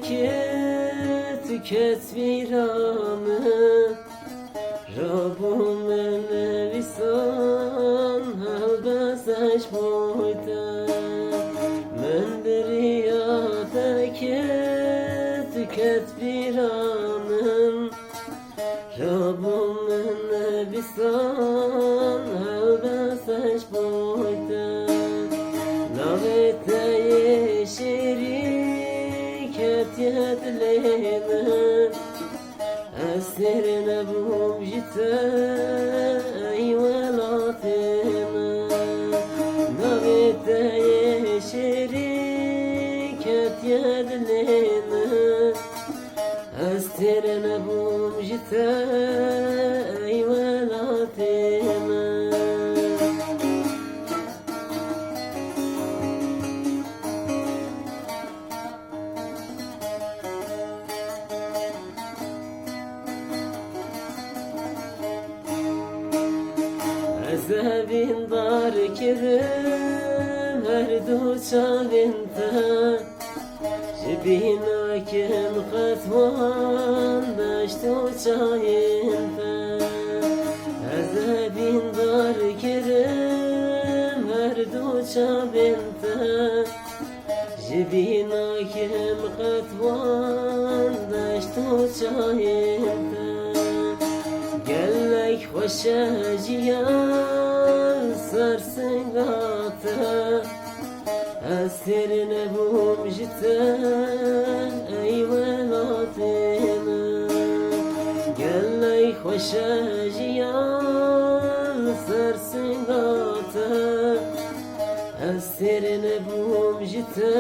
ki tüket viranı Rabbimin visan halbasaş boyda Men deryadaki tüket viranın Rabbimin visan halbasaş boyda Navete şeriket yedleyme Esirine bumjite eyvelatime Navete şeriket yedleyme Esirine bumjite eyvelatime Ezevin dar kirim her du çavinte Jibinakin qatwan beştu çayinte Ezevin dar kirim her du çavinte Jibinakin qatwan beştu çayinte Gellek hoşa ciyan sarsın gata Esirine bumjite eyvelatime Gellek hoşa ciyan sarsın gata Esirine bumjite